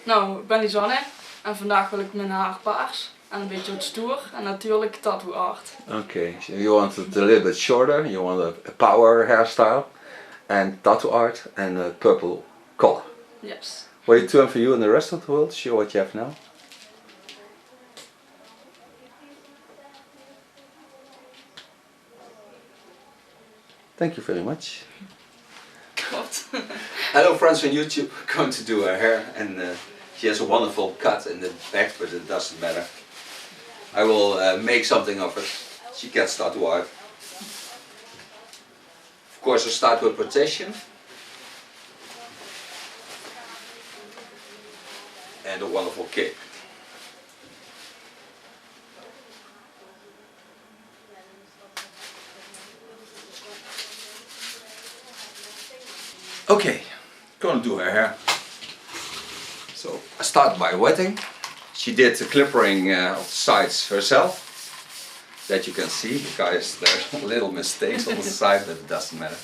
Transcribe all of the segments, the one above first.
Nou, ik ben Lizanne en vandaag wil ik mijn haar paars en een beetje wat stoer en natuurlijk tattoo art. Okay, so you want it a little bit shorter, you want a power hairstyle and tattoo art and a purple color. Yes. Will you turn for you and the rest of the world, show what you have now? Thank you very much. What? Hello friends on YouTube, going to do her hair and she has a wonderful cut in the back, but it doesn't matter. I will make something of it. She gets tattoo art. Of course I start with protection. And a wonderful cape. Okay, gonna do her hair. So I start by wetting. She did the clippering of the sides herself. That you can see, because there's little mistakes on the side, but it doesn't matter.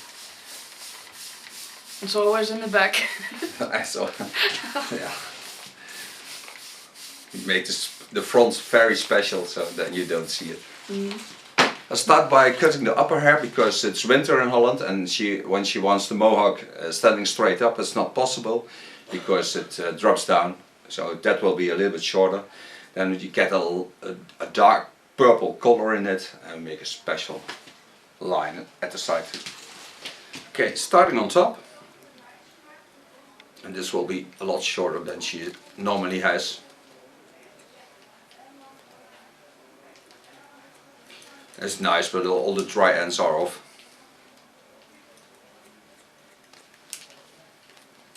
It's always in the back. I saw. Yeah. You make the front very special so that you don't see it. I start by cutting the upper hair because it's winter in Holland and when she wants the mohawk standing straight up, it's not possible because it drops down. So that will be a little bit shorter. Then you get a dark purple color in it and make a special line at the side. Okay, starting on top. And this will be a lot shorter than she normally has. It's nice, but all the dry ends are off.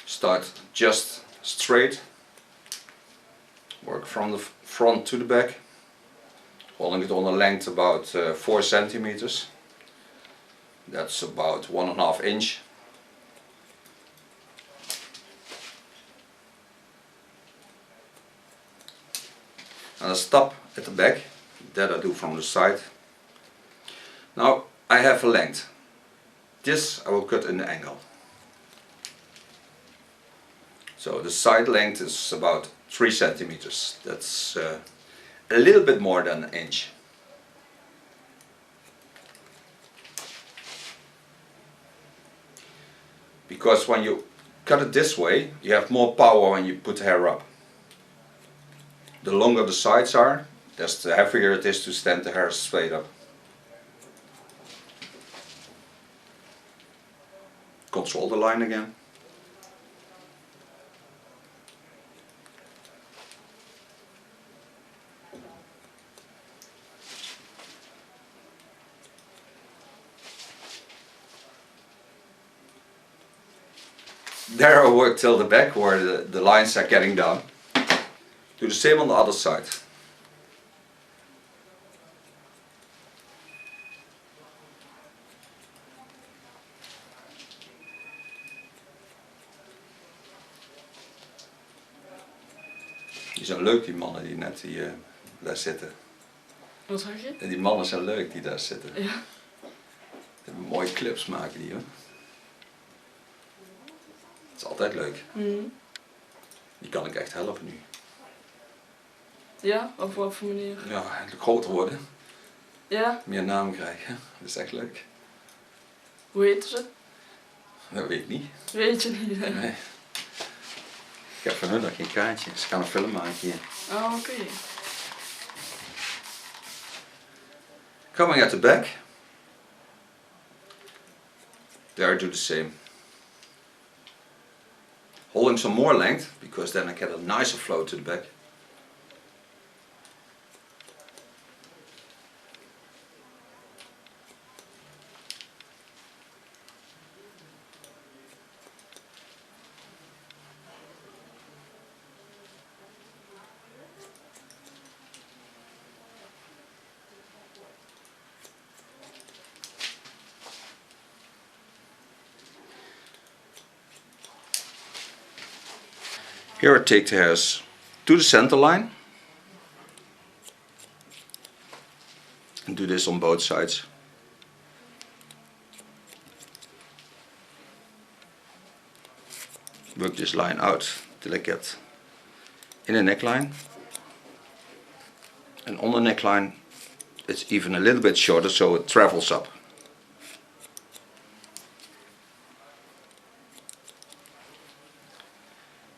Start just straight. Work from the front to the back. Holding it on a length about 4 centimeters. That's about 1.5 inch. And I stop at the back. That I do from the side. Now I have a length. This I will cut in the angle. So the side length is about 3 centimeters. That's a little bit more than an inch. Because when you cut it this way, you have more power when you put the hair up. The longer the sides are, the heavier it is to stand the hair straight up. Control the line again. There I work till the back where the lines are getting down. Do the same on the other side. Die zijn leuk, die mannen die net daar zitten. Wat zeg je? En die mannen zijn leuk die daar zitten. Ja. Mooie clips maken die hoor. Het is altijd leuk. Die kan ik echt helpen nu. Ja? Op wat voor manier? Ja, groter worden. Ja? Meer naam krijgen. Dat is echt leuk. Hoe heten ze? Dat weet ik niet. Weet je niet. Nee. Ik heb van hun nog geen kaartje. Ze gaan een film maken hier. Oh, oké. Coming at the back. There I do the same. Holding some more length, because then I get a nicer flow to the back. Here I take the hairs to the center line and do this on both sides. Work this line out till I get in the neckline, and on the neckline it's even a little bit shorter, so it travels up.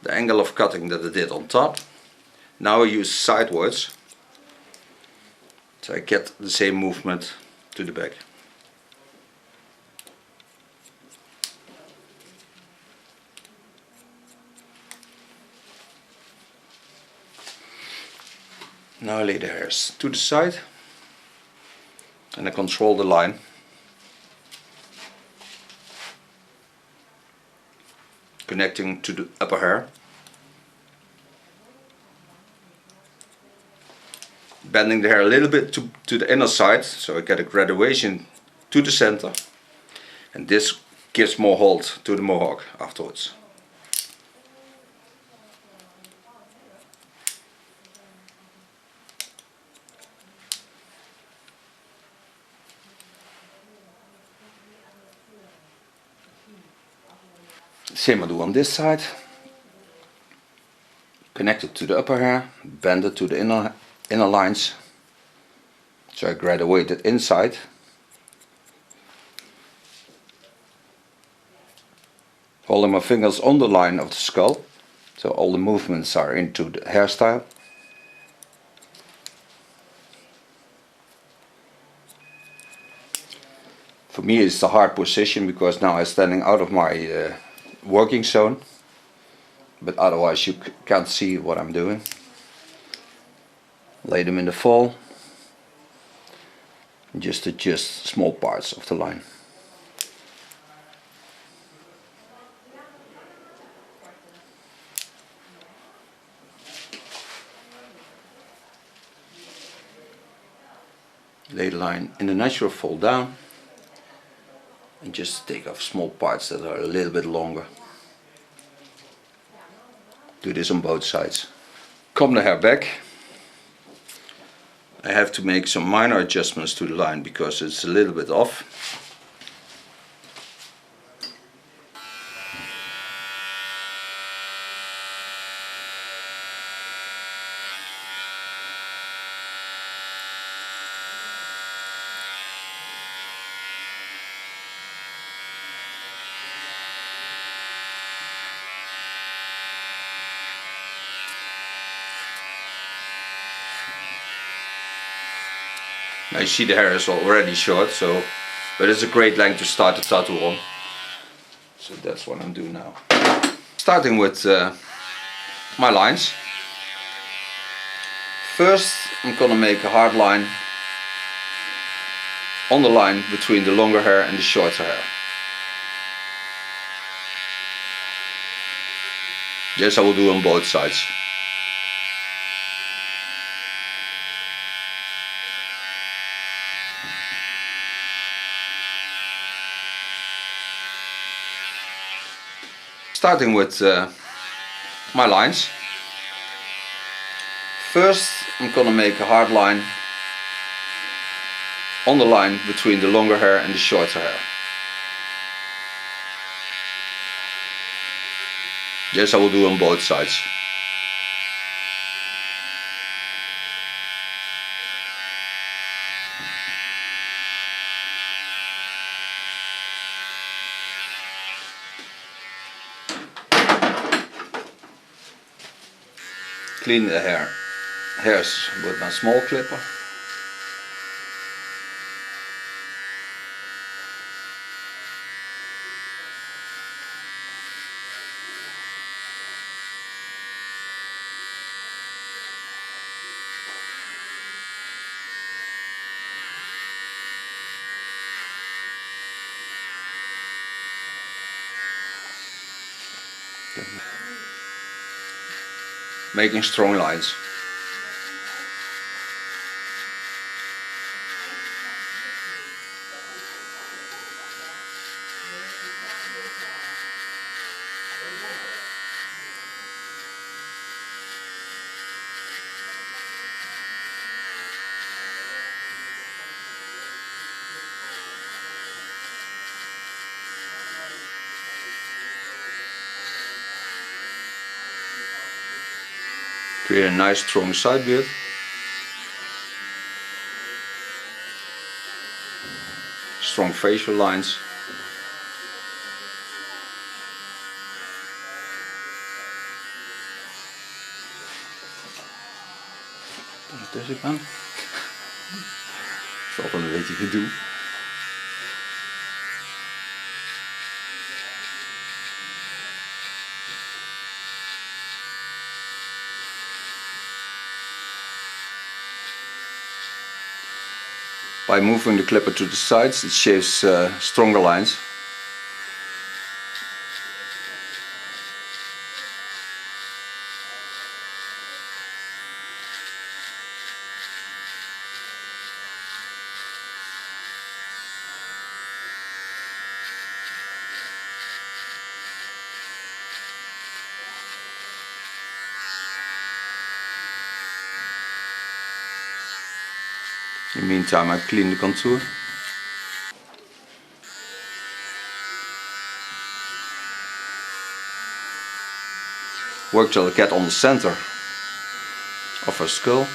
The angle of cutting that I did on top, now I use sidewards, so I get the same movement to the back. Now I lay the hairs to the side and I control the line. Connecting to the upper hair. Bending the hair a little bit to the inner side, so I get a graduation to the center. And this gives more hold to the mohawk afterwards. Same I do on this side. Connect it to the upper hair, bend it to the inner lines. So I graduate it inside. Holding my fingers on the line of the skull, so all the movements are into the hairstyle. For me it's a hard position because now I'm standing out of my working zone, but otherwise you can't see what I'm doing. Lay them in the fall and just adjust small parts of the line. Lay the line in the natural fall down and just take off small parts that are a little bit longer. Do this on both sides. Comb the hair back. I have to make some minor adjustments to the line because it's a little bit off. Now you see the hair is already short, but it's a great length to start the tattoo on. So that's what I'm doing now. Starting with my lines. First I'm gonna make a hard line on the line between the longer hair and the shorter hair. Yes, I will do on both sides. Starting with my lines. First I'm gonna make a hard line on the line between the longer hair and the shorter hair. Yes, I will do on both sides. Clean the hairs with my small clipper. Making strong lines. Create a nice strong side beard. Strong facial lines. Ondertussen gaan. Dat is altijd een beetje gedoe. By moving the clipper to the sides, it shaves stronger lines. In the meantime, I clean the contour. Work till I get on the center of her skull.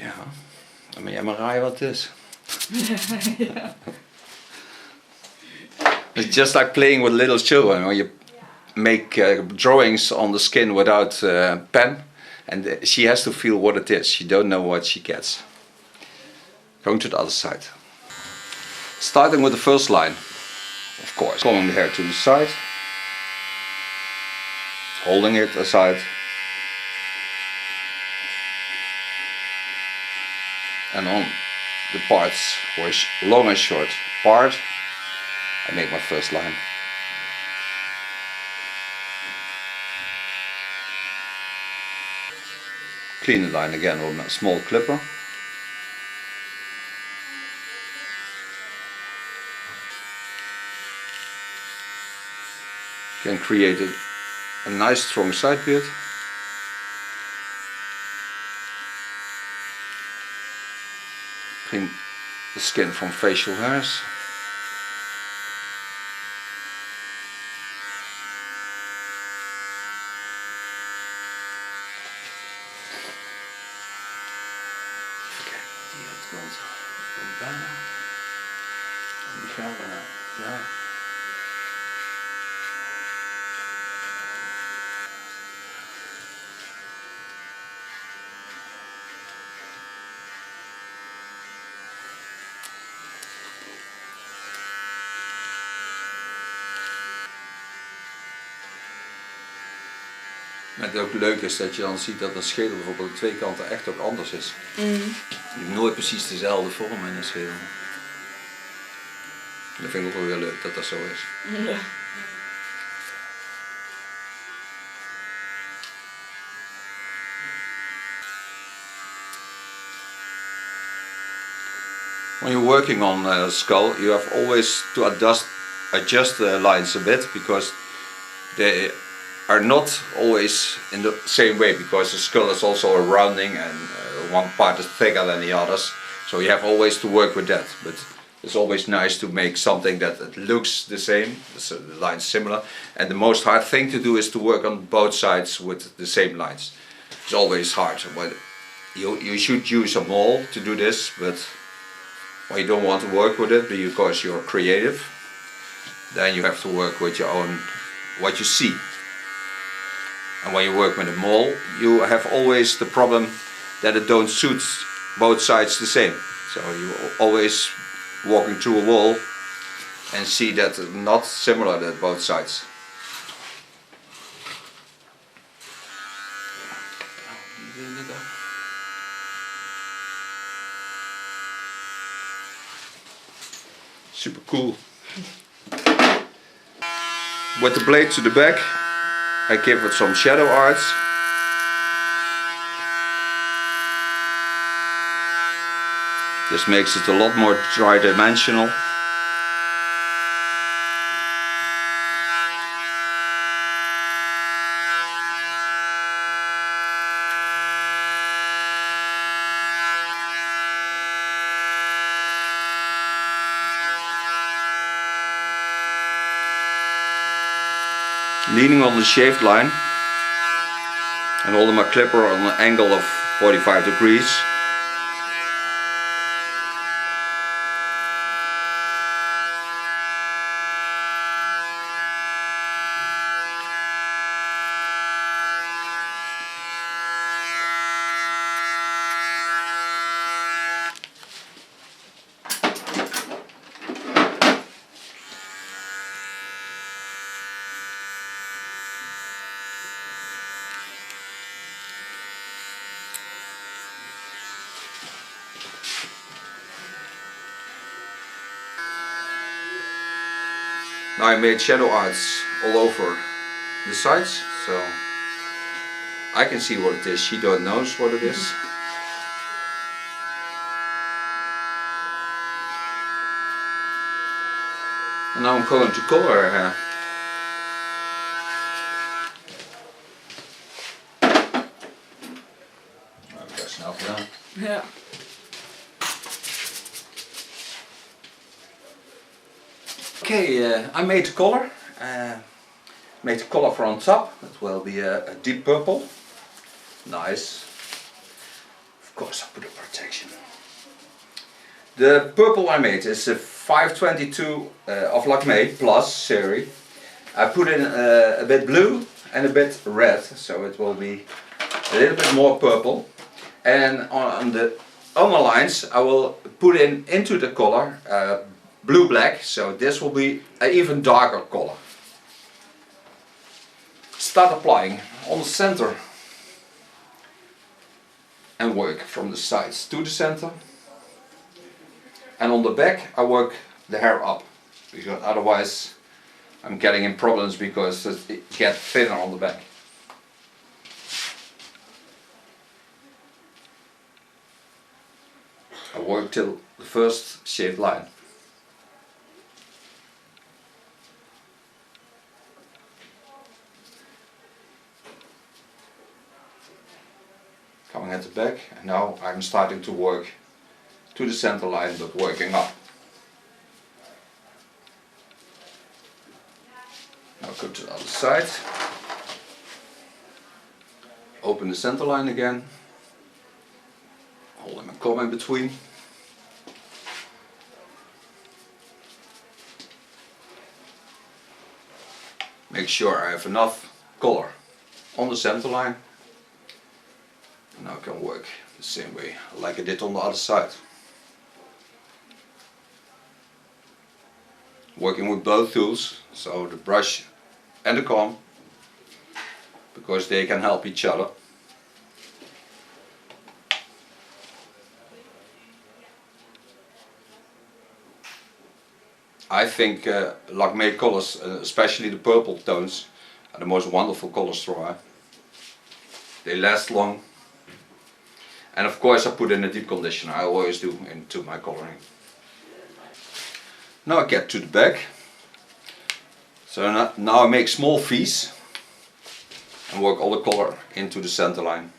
Ja, dan moet jij maar raaien wat het is. Ja. It's just like playing with little children when you make drawings on the skin without pen, and she has to feel what it is. She don't know what she gets. Going to the other side. Starting with the first line, of course. Combing the hair to the side, holding it aside, and on the parts where long and short part, I make my first line. Clean the line again with a small clipper. Can create a nice strong side beard. Clean the skin from facial hairs. Bijna. Die gaan we naar daar. Het ook leuk is dat je dan ziet dat een schedel bijvoorbeeld aan twee kanten echt ook anders is. Je hebt nooit precies dezelfde vorm in een schedel. Dat vind ik ook wel weer leuk dat dat zo is. Ja. When you're working on a skull, you have always to adjust the lines a bit, because they are not always in the same way, because the skull is also a rounding and one part is thicker than the others, so you have always to work with that. But it's always nice to make something that looks the same, so the lines similar, and the most hard thing to do is to work on both sides with the same lines. It's always hard. But you should use a mold to do this, but when you don't want to work with it because you're creative, then you have to work with your own, what you see. And when you work with a mold, you have always the problem that it don't suit both sides the same. So you always walking through a wall and see that it's not similar at both sides. Super cool. With the blade to the back, I give it some shadow arts. This makes it a lot more tri-dimensional. Leaning on the shaved line and holding my clipper on an angle of 45 degrees. Now I made shadow arts all over the sides, so I can see what it is, she don't knows what it is. And now I'm going to color her hair. Best snel gedaan. Ja. Okay, I made the color. Made the color for on top. It will be a deep purple. Nice. Of course, I put a protection. The purple I made is a 522 of Lacme Plus series. I put in a bit blue and a bit red, so it will be a little bit more purple. And on the underlines I will put into the color blue black, so this will be an even darker color. Start applying on the center and work from the sides to the center, and on the back I work the hair up, because otherwise I'm getting in problems because it gets thinner on the back. I work till the first shaved line. Coming at the back, and now I'm starting to work to the center line, but working up. Now go to the other side. Open the center line again. Holding my comb in between. Make sure I have enough color on the center line. And now I can work the same way like I did on the other side. Working with both tools, so the brush and the comb, because they can help each other. I think Lacme colors, especially the purple tones, are the most wonderful colors to wear. They last long. And of course I put in a deep conditioner, I always do, into my coloring. Now I get to the back. So now I make small V's and work all the color into the center line.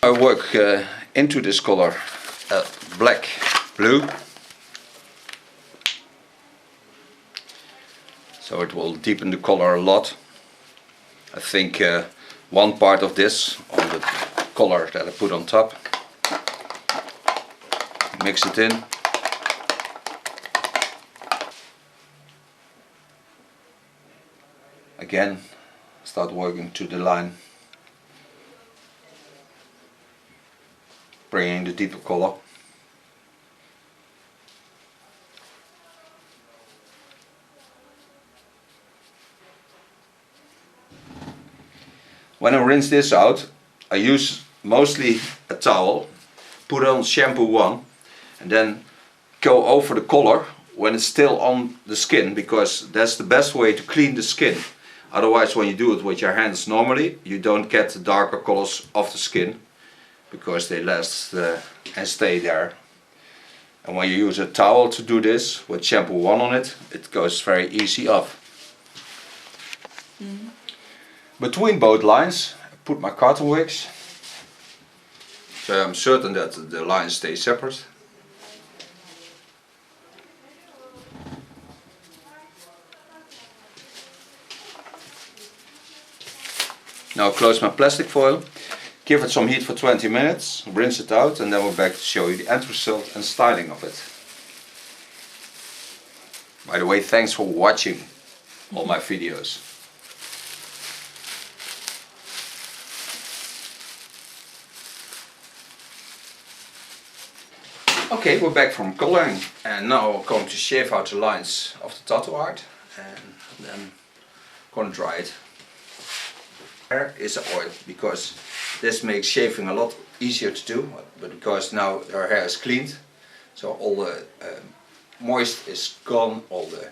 I work into this color black, blue. So it will deepen the color a lot. I think one part of this on the color that I put on top. Mix it in. Again, start working to the line. Bringing the deeper color. When I rinse this out, I use mostly a towel, put on shampoo 1 and then go over the color when it's still on the skin, because that's the best way to clean the skin. Otherwise, when you do it with your hands normally, you don't get the darker colors off the skin, because they last and stay there. And when you use a towel to do this with shampoo 1 on it, it goes very easy off. Between both lines, I put my cotton wicks, so I'm certain that the lines stay separate. Now close my plastic foil, give it some heat for 20 minutes, rinse it out, and then we're back to show you the end result and styling of it. By the way, thanks for watching all my videos. Okay, we're back from coloring, and now I'm going to shave out the lines of the tattoo art and then I'm going to dry it. Here is the oil, because this makes shaving a lot easier to do, but because now our hair is cleaned, so all the moist is gone, all the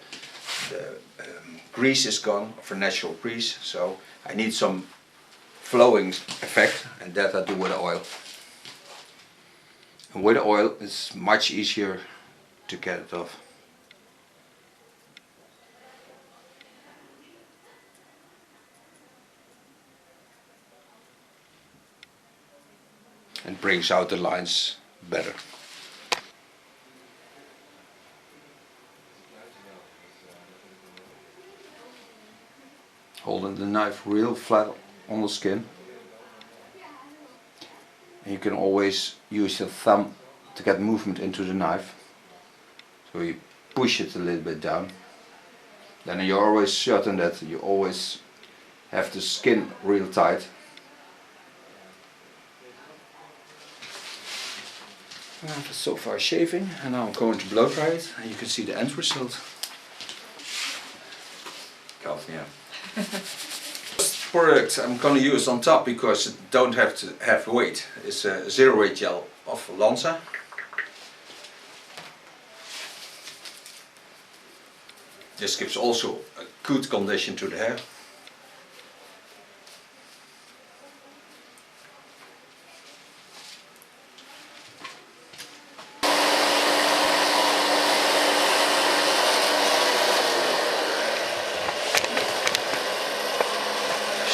grease is gone, for natural grease, so I need some flowing effect, and that I do with the oil. And with the oil it's much easier to get it off. And brings out the lines better. Holding the knife real flat on the skin. And you can always use your thumb to get movement into the knife. So you push it a little bit down. Then you're always certain that you always have the skin real tight. So far shaving, and now I'm going to blow dry it, and you can see the end result. Yeah. This product I'm going to use on top because it don't have to have weight. It's a zero weight gel of Lanza. This gives also a good condition to the hair.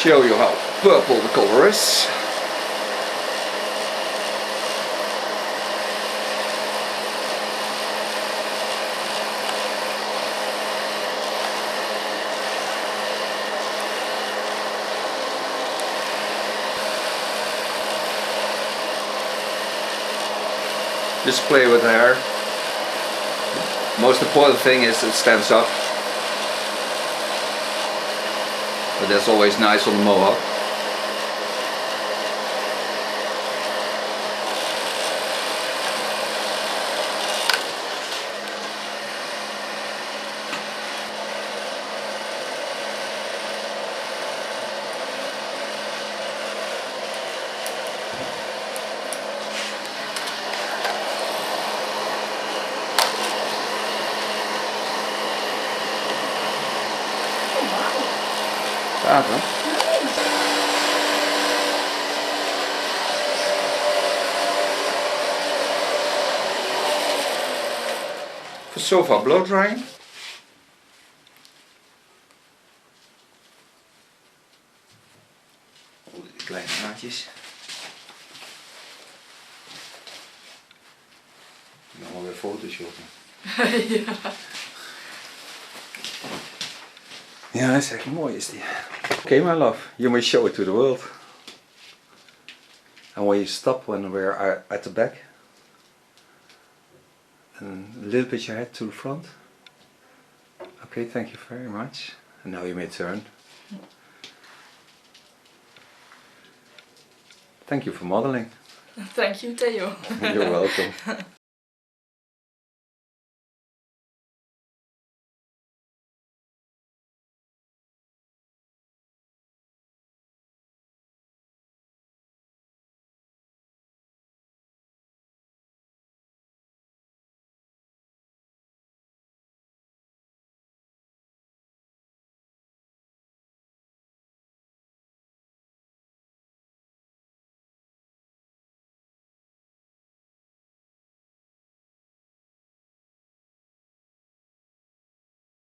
Show you how purple the color is. Just play with the hair. Most important thing is it stands up. But that's always nice on the mohawk. Gaaf, hè? For so far blow drying. Oh, die kleine naadjes. Dan weer photoshoppen. Ja. Ja, dat is echt mooi is die. Okay, my love, you may show it to the world. And when you stop when we're at the back, and a little bit your head to the front. Okay, thank you very much. And now you may turn. Thank you for modeling. Thank you, Theo. You're welcome.